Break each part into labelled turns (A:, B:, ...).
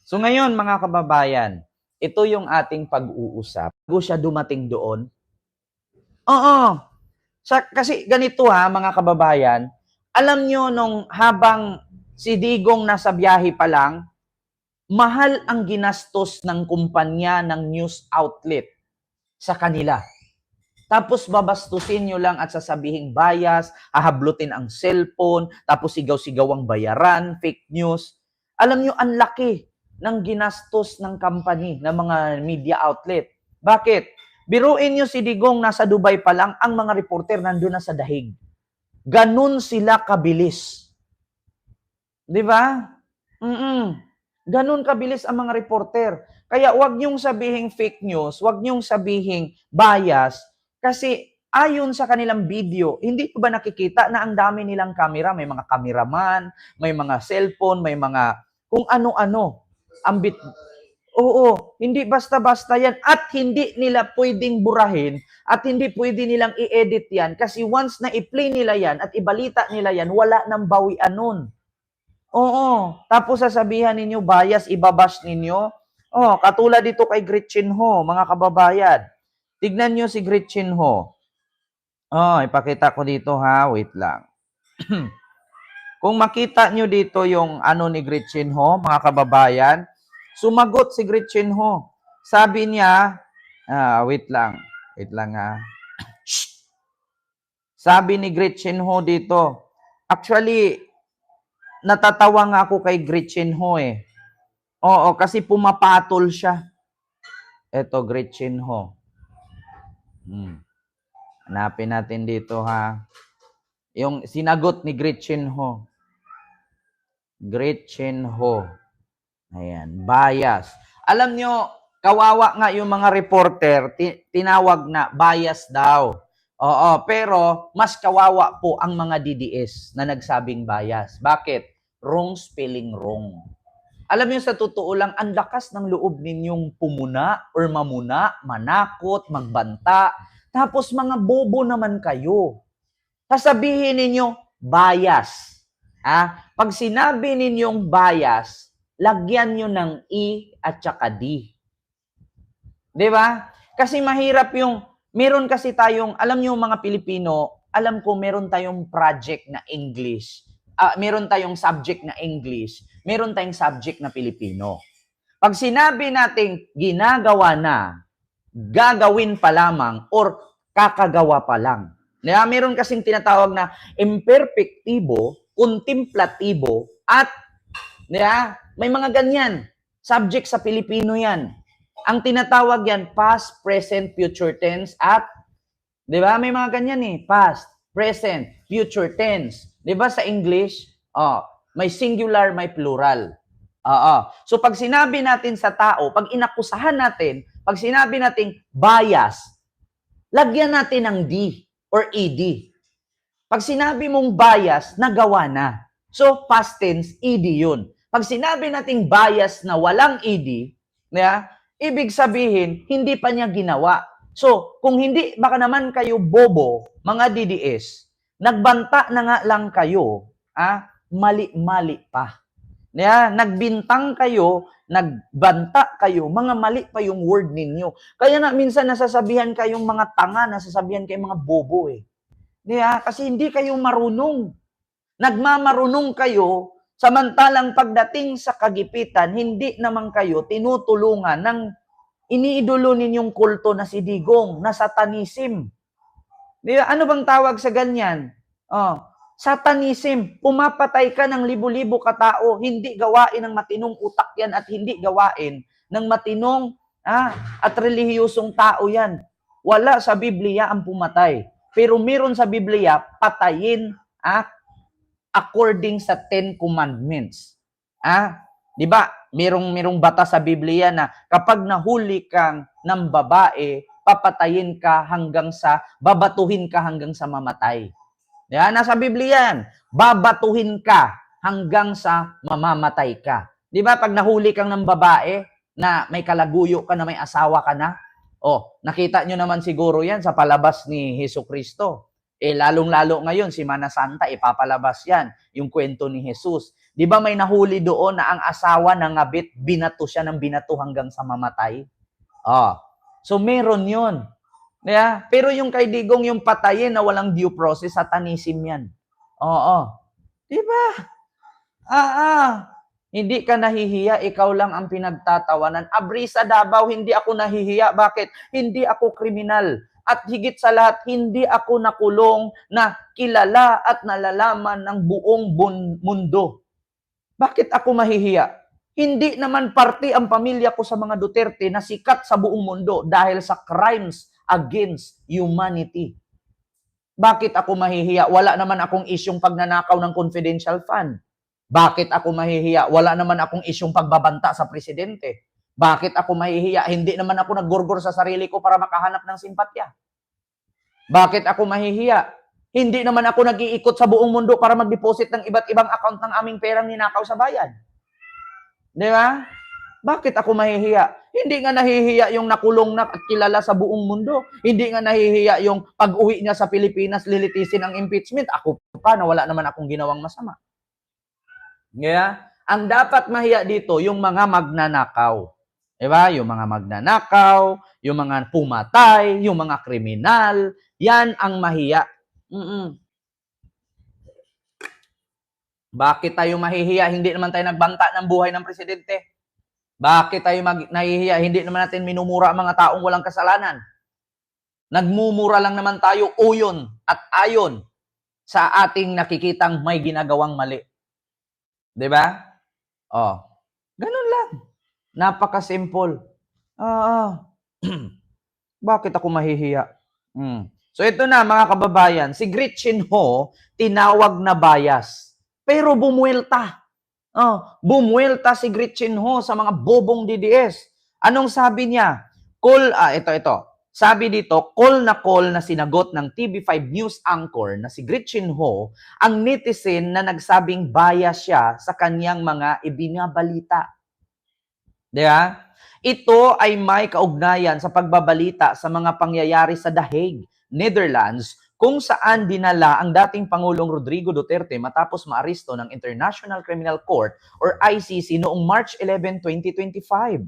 A: So ngayon, mga kababayan, ito yung ating pag-uusap. Bago siya dumating doon, oo, kasi ganito mga kababayan, alam nyo nung habang si Digong nasa biyahe pa lang, mahal ang ginastos ng kumpanya ng news outlet sa kanila. Tapos babastusin nyo lang at sasabihing bias, hahablutin ang cellphone, tapos sigaw-sigaw ang bayaran, fake news. Alam nyo, ang laki ng ginastos ng company, ng mga media outlet. Bakit? Biruin nyo si Digong nasa Dubai pa lang, ang mga reporter nandun na sa dahig. Ganun sila kabilis. Di ba? Ganun kabilis ang mga reporter. Kaya wag niyong sabihing fake news, wag niyong sabihing bias, kasi ayon sa kanilang video, hindi ba nakikita na ang dami nilang camera, may mga cameraman, may mga cellphone, may mga kung ano-ano. Oo, hindi basta-basta yan at hindi nila pwedeng burahin at hindi pwede nilang i-edit yan kasi once na i-play nila yan at ibalita nila yan, wala nang bawian nun. Oo. Tapos sasabihan ninyo, bias, ibabash ninyo. Oh, katulad dito kay Gretchen Ho, mga kababayan. Tignan nyo si Gretchen Ho. Oh, ipakita ko dito wait lang. Kung makita nyo dito yung ano ni Gretchen Ho, mga kababayan, sumagot si Gretchen Ho. Sabi niya, wait lang. Wait lang Sabi ni Gretchen Ho dito, actually, natatawa nga ako kay Gretchen Ho Oo, kasi pumapatol siya. Eto, Gretchen Ho. Hanapin natin dito Yung sinagot ni Gretchen Ho. Gretchen Ho. Ayan, bias. Alam nyo, kawawa nga yung mga reporter, tinawag na bias daw. Oo, pero mas kawawa po ang mga DDS na nagsabing bias. Bakit? Wrong spelling wrong. Alam niyo, sa totoo lang, ang lakas ng loob ninyong pumuna or mamuna, manakot, magbanta. Tapos mga bobo naman kayo. Sasabihin ninyo, bias. Pag sinabi ninyong bias, lagyan nyo ng E at saka D. Diba? Kasi mahirap meron kasi tayong, alam nyo mga Pilipino, alam ko meron tayong project na English. Meron tayong subject na English, meron tayong subject na Pilipino. Pag sinabi nating ginagawa na, gagawin pa lamang, or kakagawa pa lang. Meron kasing tinatawag na imperfectibo, contemplatibo, at may mga ganyan. Subject sa Pilipino yan. Ang tinatawag yan, past, present, future tense, at, may mga ganyan past, present, future tense. Sa English, may singular, may plural. So pag sinabi natin sa tao, pag inakusahan natin, pag sinabi natin bias, lagyan natin ng D or ED. Pag sinabi mong bias, nagawa na. So past tense, ED yun. Pag sinabi nating bias na walang ED, ibig sabihin, hindi pa niya ginawa. So, kung hindi, baka naman kayo bobo, mga DDS, nagbanta na nga lang kayo, mali-mali pa. Nagbintang kayo, nagbanta kayo, mga mali pa yung word ninyo. Kaya nga minsan nasasabihan kayong mga tanga, nasasabihan kayong mga bobo Kasi hindi kayo marunong. Nagmamarunong kayo, samantalang pagdating sa kagipitan, hindi naman kayo tinutulungan ng iniidolo ninyong kulto na si Digong, na satanism. Ano bang tawag sa ganyan? Satanism. Pumapatay ka ng libo-libo katao, hindi gawain ng matinong utak yan at hindi gawain ng matinong at relihiyosong tao yan. Wala sa Biblia ang pumatay. Pero meron sa Biblia, patayin according sa 10 Commandments. Merong batas sa Biblia na kapag nahuli kang ng babae, babatuhin ka hanggang sa mamatay. Nasa Biblia yan. Babatuhin ka hanggang sa mamamatay ka. Pag nahuli kang ng babae na may kalaguyo ka na, may asawa ka na, nakita nyo naman siguro yan sa palabas ni Jesucristo. Lalong-lalo ngayon, si Mana Santa, ipapalabas yan, yung kwento ni Jesus. Di ba may nahuli doon na ang asawa ng ngabit, binato siya ng binato hanggang sa mamatay? So meron yun. Yeah? Pero yung kay Digong, yung patayin na walang due process, satanism yan. Di ba? Hindi ka nahihiya, ikaw lang ang pinagtatawanan. Abri sa Davao, hindi ako nahihiya. Bakit? Hindi ako kriminal. At higit sa lahat, hindi ako nakulong na kilala at nalalaman ng buong mundo. Bakit ako mahihiya? Hindi naman parte ang pamilya ko sa mga Duterte na sikat sa buong mundo dahil sa crimes against humanity. Bakit ako mahihiya? Wala naman akong isyong pagnanakaw ng confidential fund. Bakit ako mahihiya? Wala naman akong isyong pagbabanta sa presidente. Bakit ako mahihiya? Hindi naman ako naggurgur sa sarili ko para makahanap ng simpatya. Bakit ako mahihiya? Hindi naman ako nag-iikot sa buong mundo para mag-deposit ng iba't ibang account ng aming perang ninakaw sa bayan. Di ba? Bakit ako mahihiya? Hindi nga nahihiya yung nakulong na at kilala sa buong mundo. Hindi nga nahihiya yung pag-uwi niya sa Pilipinas, lilitisin ang impeachment. Ako pa na wala naman akong ginawang masama. Yeah? Ang dapat mahiya dito, yung mga magnanakaw. Diba? Yung mga magnanakaw, yung mga pumatay, yung mga kriminal, yan ang mahiya. Bakit tayo mahihiya? Hindi naman tayo nagbanta ng buhay ng presidente. Bakit tayo nahihiya? Hindi naman natin minumura ang mga taong walang kasalanan. Nagmumura lang naman tayo uyon at ayon sa ating nakikitang may ginagawang mali. Diba? Ganun lang. Napaka-simple. Bakit ako mahihiya? So ito na mga kababayan, si Gretchen Ho tinawag na bias. Pero bumuelta. Bumuelta si Gretchen Ho sa mga bobong DDS. Anong sabi niya? Ito. Sabi dito, call na sinagot ng TV5 News anchor na si Gretchen Ho ang netizen na nagsabing bias siya sa kanyang mga ibinabalita. Diba? Ito ay may kaugnayan sa pagbabalita sa mga pangyayari sa The Hague, Netherlands, kung saan dinala ang dating Pangulong Rodrigo Duterte matapos maaresto ng International Criminal Court or ICC noong March 11, 2025.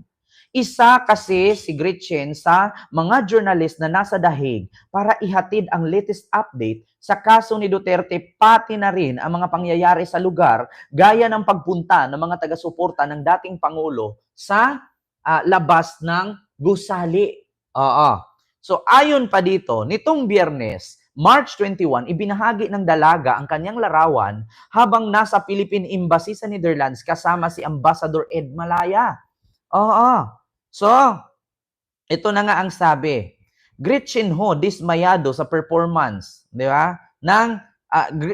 A: Isa kasi si Gretchen sa mga journalist na nasa The Hague para ihatid ang latest update sa kaso ni Duterte, pati na rin ang mga pangyayari sa lugar gaya ng pagpunta ng mga taga-suporta ng dating Pangulo sa labas ng gusali. So ayon pa dito, nitong Biyernes, March 21, ibinahagi ng dalaga ang kanyang larawan habang nasa Philippine Embassy sa Netherlands kasama si Ambassador Ed Malaya. So, ito na nga ang sabi. Gretchen Ho dismayado sa performance, di ba?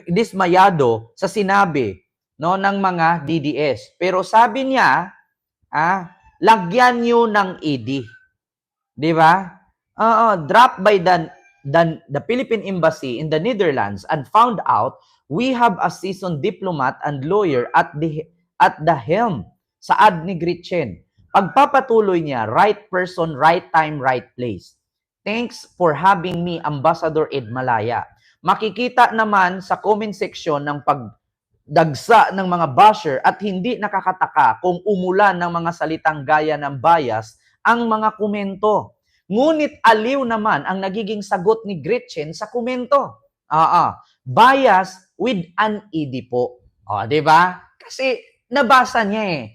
A: Dismayado sa sinabi ng mga DDS. Pero sabi niya, lagyan niyo ng ED. Di ba? Dropped by the Philippine Embassy in the Netherlands and found out we have a seasoned diplomat and lawyer at the helm. Saad ni Gretchen. Pagpapatuloy niya, right person, right time, right place. Thanks for having me, Ambassador Ed Malaya. Makikita naman sa comment section ng pagdagsa ng mga basher at hindi nakakataka kung umulan ng mga salitang gaya ng bias ang mga komento. Ngunit aliw naman ang nagiging sagot ni Gretchen sa komento. Bias with an ED po. Di ba? Kasi nabasa niya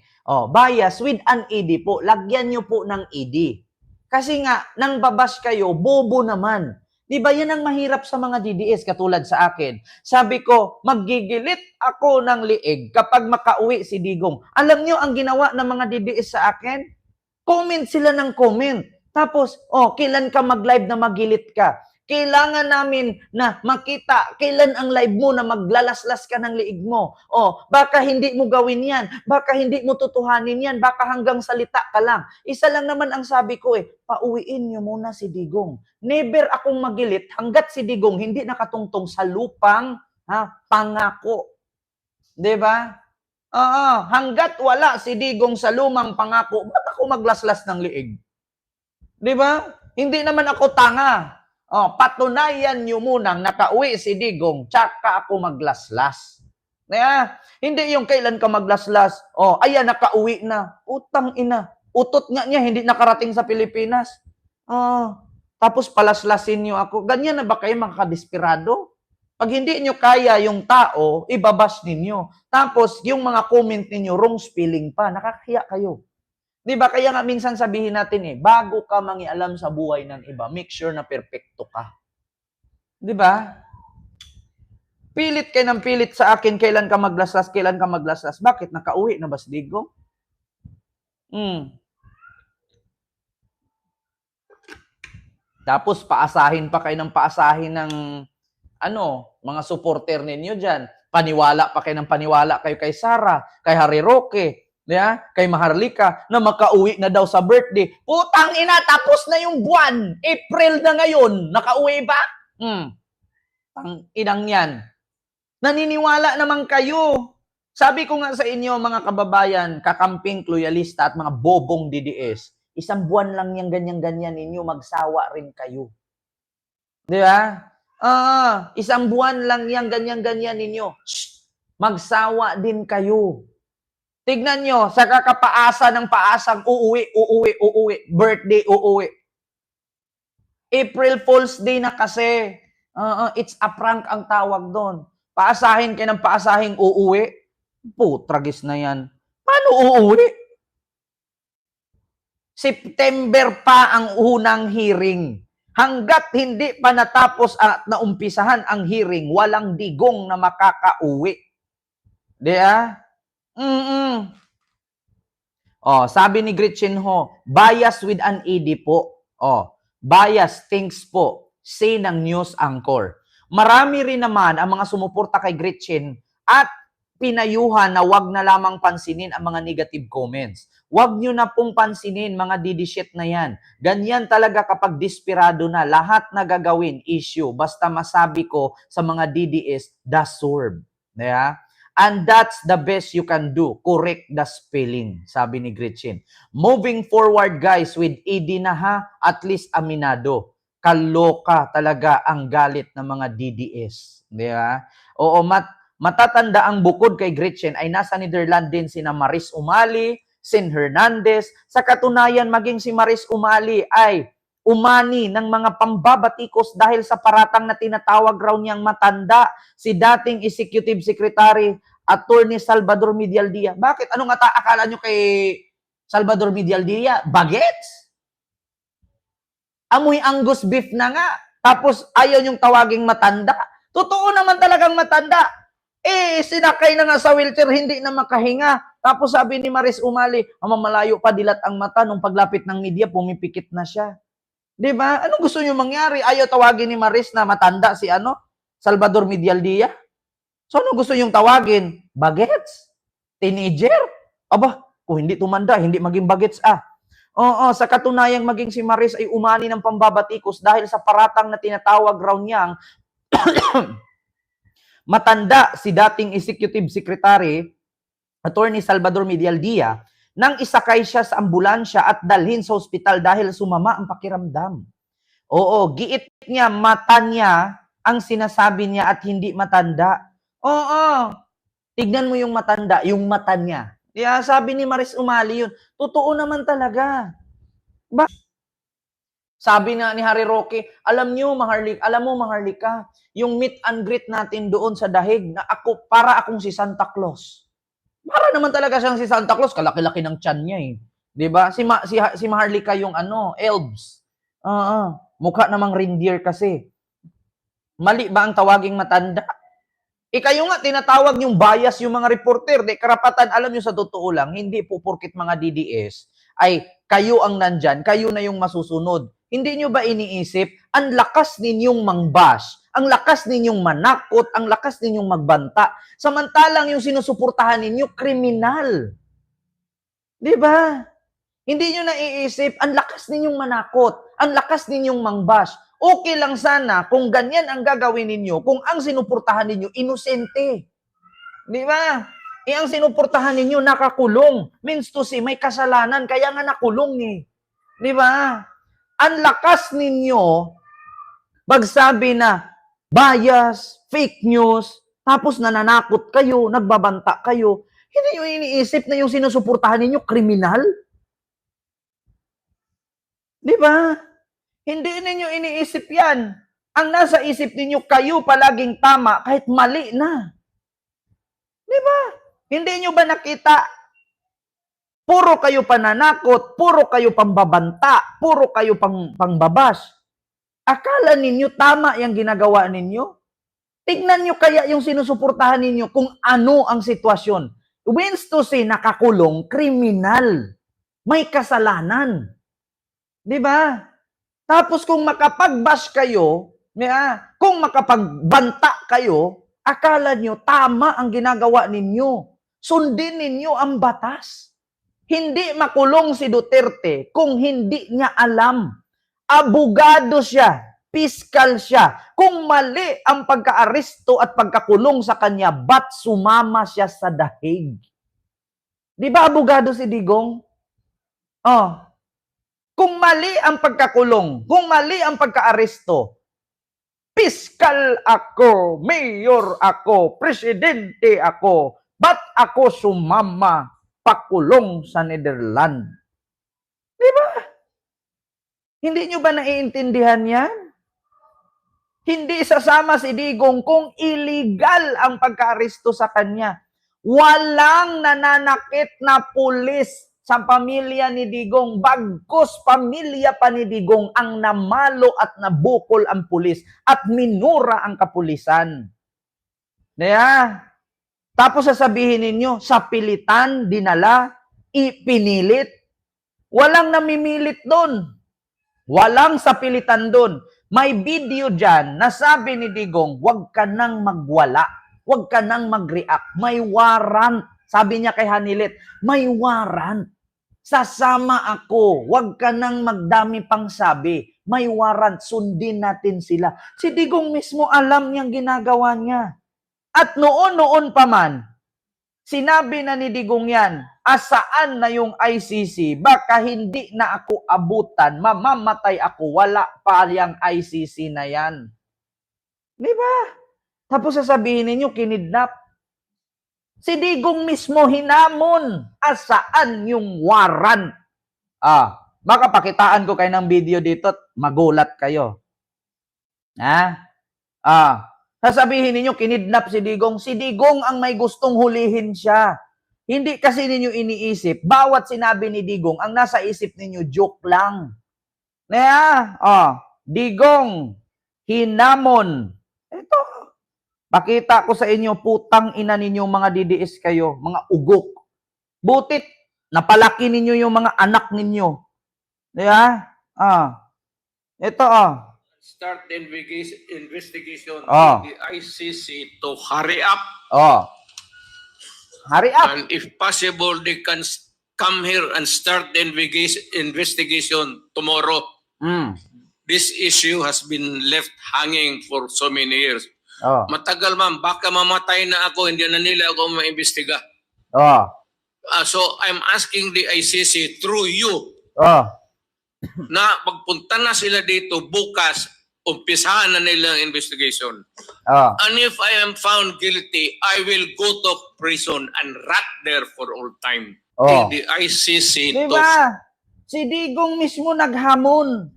A: bias with an ED po. Lagyan niyo po ng ED. Kasi nga, nang babash kayo, bobo naman. Di ba yan ang mahirap sa mga DDS katulad sa akin? Sabi ko, magigilit ako ng liig kapag makauwi si Digong. Alam niyo ang ginawa ng mga DDS sa akin? Comment sila ng comment. Tapos, kailan ka mag-live na magilit ka? Kailangan namin na makita kailan ang live mo na maglalaslas ka ng liig mo. Baka hindi mo gawin yan. Baka hindi mo tutuhanin yan. Baka hanggang salita ka lang. Isa lang naman ang sabi ko pauwiin niyo muna si Digong. Never akong magilit hanggat si Digong hindi nakatungtong sa lupang pangako. Diba? Hanggat wala si Digong sa lumang pangako, ba't ako maglaslas ng liig? Diba? Hindi naman ako tanga. Patunayan nyo munang nakauwi si Digong, tsaka ako maglaslas. Hindi yung kailan ka maglaslas, ayan, nakauwi na. Utang ina. Utot nga niya, hindi nakarating sa Pilipinas. Tapos palaslasin nyo ako. Ganyan na ba kayo mga kadesperado? Pag hindi nyo kaya yung tao, ibabash ninyo. Tapos, yung mga comment ninyo, wrong spelling pa. Nakakahiya kayo. Di ba? Kaya nga minsan sabihin natin bago ka mangialam sa buhay ng iba, make sure na perfecto ka. Di ba? Pilit kayo ng pilit sa akin, kailan ka maglaslas, kailan ka maglaslas. Bakit? Nakauwi na ba si Digong? Tapos paasahin pa kayo ng paasahin ng mga supporter ninyo dyan. Paniwala pa kayo ng paniwala kayo kay Sara, kay Harry Roque, kay Maharlika, na makauwi na daw sa birthday. Putang ina, tapos na yung buwan. April na ngayon. Nakauwi ba? Tang inang yan. Naniniwala naman kayo. Sabi ko nga sa inyo, mga kababayan, kakamping, loyalista at mga bobong DDS, isang buwan lang yung ganyan-ganyan ninyo, magsawa rin kayo. Di ba? Isang buwan lang yung ganyan-ganyan ninyo. Magsawa din kayo. Tignan nyo, sa kakapaasa ng paasang uuwi, birthday, uuwi. April Fool's Day na kasi. It's a prank ang tawag doon. Paasahin kayo ng paasahing uuwi. Putragis na yan. Paano uuwi? September pa ang unang hearing. Hanggat hindi pa natapos at naumpisahan ang hearing, walang Digong na makakauwi. Di ba? Sabi ni Gretchen Ho, bias with an ED po. Bias, thanks po. Say ng news anchor. Marami rin naman ang mga sumuporta kay Gretchen at pinayuhan na wag na lamang pansinin ang mga negative comments. Wag nyo na pong pansinin mga didishit na yan. Ganyan talaga kapag desperado na, lahat na gagawin issue. Basta masabi ko sa mga DDS, deserve. Yeah? And that's the best you can do. Correct the spelling, sabi ni Gretchen. Moving forward, guys, with ED na ha, at least aminado. Kaloka talaga ang galit ng mga DDS. Di ba? Matatanda ang bukod kay Gretchen ay nasa Netherlands din sina Maris Umali, Sin Hernandez. Sa katunayan, maging si Maris Umali ay umani ng mga pambabatikos dahil sa paratang na tinatawag raw niyang matanda si dating Executive Secretary Attorney Salvador Medialdia. Bakit? Anong akala nyo kay Salvador Medialdia? Bagets? Amoy Angus beef na nga. Tapos ayaw niyong tawaging matanda. Totoo naman talagang matanda. Sinakay na nga sa wheelchair, hindi na makahinga. Tapos sabi ni Maris Umali, mamalayo pa dilat ang mata. Nung paglapit ng media, pumipikit na siya. Diba? Anong gusto nyo mangyari? Ayaw tawagin ni Maris na matanda si Salvador Medialdia? So, anong gusto nyong tawagin? Bagets? Teenager? Aba, kung hindi tumanda, hindi maging bagets sa katunayang maging si Maris ay umani ng pambabatikos dahil sa paratang na tinatawag raw niyang matanda si dating Executive Secretary Attorney Salvador Medialdia nang isakay siya sa ambulansya at dalhin sa ospital dahil sumama ang pakiramdam. Giit niya, mata niya ang sinasabi niya at hindi matanda. Tignan mo yung matanda, yung mata niya. Kaya sabi ni Maris Umali yun, totoo naman talaga. Sabi na ni Harry Roque, alam mo Maharlika, yung meet and greet natin doon sa dahig na para akong si Santa Claus. Para naman talaga siyang si Santa Claus, kalaki-laki ng tiyan niya 'Di ba? Si Maharlika yung elves. Mukha namang reindeer kasi. Mali ba ang tawaging matanda? Kayo nga tinatawag yung bias yung mga reporter, karapatan, alam niyo sa totoo lang, hindi po porket mga DDS ay kayo ang nandyan, kayo na yung masusunod. Hindi nyo ba iniisip, ang lakas ninyong mangbash, ang lakas ninyong manakot, ang lakas ninyong magbanta. Samantalang yung sinusuportahan ninyo, kriminal. Di ba? Hindi nyo naiisip, ang lakas ninyong manakot, ang lakas ninyong mangbash. Okay lang sana kung ganyan ang gagawin ninyo, kung ang sinuportahan ninyo, inosente. Di ba? Ang sinuportahan ninyo, nakakulong. Means to say, may kasalanan, kaya nga nakulong Di ba? Ang lakas ninyo Magsabi na bias, fake news, tapos nananakot kayo, nagbabanta kayo. Hindi nyo iniisip na yung sinusuportahan ninyo, kriminal? Di ba? Hindi ninyo iniisip yan. Ang nasa isip ninyo, kayo palaging tama kahit mali na. Di ba? Hindi nyo ba nakita? Puro kayo pananakot, puro kayo pambabanta, puro kayo pangbabas. Akala ninyo tama yung ginagawa ninyo? Tignan nyo kaya yung sinusuportahan ninyo kung ano ang sitwasyon. Wins to say, nakakulong, kriminal. May kasalanan. Di ba? Tapos kung makapag-bash kayo, kung makapagbanta kayo, akala nyo tama ang ginagawa ninyo. Sundin ninyo ang batas. Hindi makulong si Duterte kung hindi niya alam. Abogado siya, piskal siya. Kung mali ang pagka-aresto at pagkakulong sa kanya, ba't sumama siya sa dahig? Di ba abogado si Digong? Oh. Kung mali ang pagkakulong, kung mali ang pagka-aresto, piskal ako, mayor ako, presidente ako, ba't ako sumama pakulong sa Netherlands? Di ba? Hindi nyo ba naiintindihan yan? Hindi sasama si Digong kung illegal ang pagka-aresto sa kanya. Walang nananakit na pulis sa pamilya ni Digong. Bagkus pamilya pa ni Digong ang namalo at nabukol ang pulis at minura ang kapulisan. Kaya, tapos sasabihin ninyo, sa pilitan, dinala, ipinilit. Walang namimilit doon. Walang sa pilitan doon. May video dyan na sabi ni Digong, huwag ka nang magwala. Huwag ka nang mag-react. May warrant. Sabi niya kay Hanilet, may warrant. Sasama ako. Huwag ka nang magdami pang sabi. May warrant. Sundin natin sila. Si Digong mismo alam niyang ginagawa niya. At noon pa man, sinabi na ni Digong yan, asaan na yung ICC? Baka hindi na ako abutan, mamamatay ako, wala pa yung ICC na yan. Di ba? Tapos sasabihin ninyo, kinidnap. Si Digong mismo hinamon, asaan yung warrant? Baka pakitaan ko kayo ng video dito, magulat kayo. Sasabihin ninyo, kinidnap si Digong. Si Digong ang may gustong hulihin siya. Hindi kasi ninyo iniisip, bawat sinabi ni Digong, ang nasa isip ninyo, joke lang. Digong, hinamon. Ito, pakita ko sa inyo, putang ina ninyo mga DDS kayo, mga ugok. Butit, napalaki ninyo yung mga anak ninyo. Ito,
B: start the investigation in the ICC to hurry up.
A: Hurry up.
B: And if possible, they can come here and start the investigation tomorrow. This issue has been left hanging for so many years. Matagal ma'am, baka mamatay na ako, hindi na nila ako maimbestiga. So I'm asking the ICC through you na pagpunta na sila dito bukas, umpisahan na nila ang investigation. And if I am found guilty, I will go to prison and rot there for all time. In the ICC.
A: Diba? Si Digong mismo naghamon.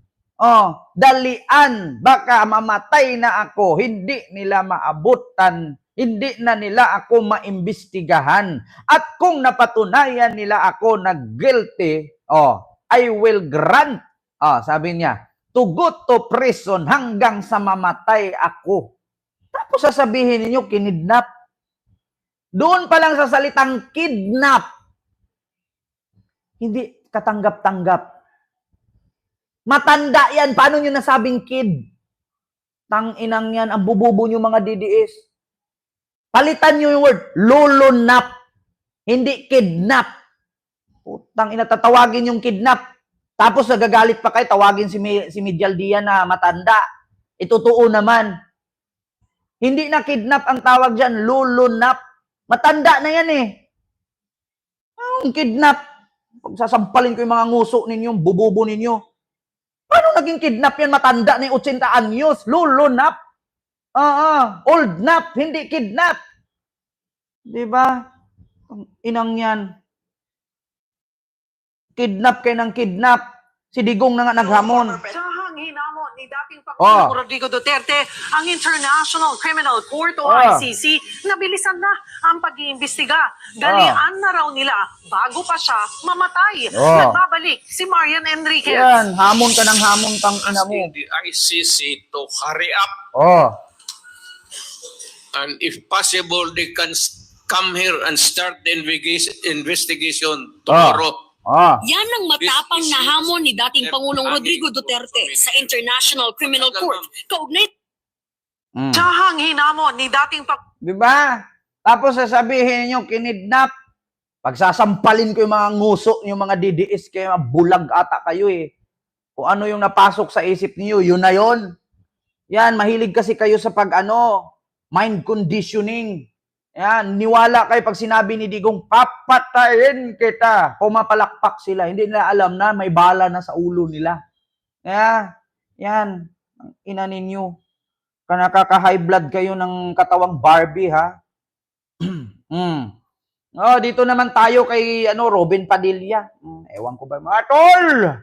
A: Dalian, baka mamatay na ako, hindi nila maabutan, hindi na nila ako maimbestigahan. At kung napatunayan nila ako na guilty, I will grant, sabi niya, to go to prison hanggang sa mamatay ako. Tapos sasabihin niyo, kinidnap. Doon pa lang sa salitang kidnap, hindi katanggap-tanggap. Matanda yan. Paano nyo nasabing kid? Tang-inang yan. Ang bububo nyo mga DDS. Palitan nyo yung word, lulunap. Hindi kidnap. Tang-ina, tatawagin yung kidnap. Tapos nagagalit pa kayo, tawagin si Medial Dia na matanda. Itutuo naman. Hindi na kidnap ang tawag dyan, lulunap. Matanda na yan eh. Ang kidnap. Pagsasampalin ko yung mga nguso ninyo, bububo ninyo. Paano naging kidnap yan? Matanda ni 80 anyos. Lulunap. Old nap, hindi kidnap. Diba? Ang inang yan. Kidnap kayo ng kidnap. Si Digong na nga naghamon.
C: Sahang hinamon ni dating Pangulong Rodrigo Duterte ang International Criminal Court o ICC na bilisan na ang pag-iimbestiga. Dalian na raw nila bago pa siya mamatay. Nagbabalik si Marian Enriquez.
A: Yan, hamon ka ng hamon pang ina mo.
B: Asking the ICC to hurry up. And if possible, they can come here and start the investigation tomorrow.
D: Yan ang matapang na hamon ni dating Pangulong Rodrigo Duterte sa International Criminal Court. Kaugnay
C: Sahang hinamon ni dating
A: Diba? Tapos sasabihin niyo, kinidnap. Pagsasampalin ko yung mga nguso, yung mga DDS, kayo mga bulag ata kayo eh. Kung ano yung napasok sa isip niyo, yun na yun. Yan, mahilig kasi kayo sa mind conditioning. Yan, niwala kayo pag sinabi ni Digong, papatayin kita. Pumapalakpak sila. Hindi nila alam na may bala na sa ulo nila. Kaya, yan, ang ina ninyo. Nakaka-high blood kayo ng katawang Barbie, ha? Dito naman tayo kay Robin Padilla. Ewan ko ba, mga tol!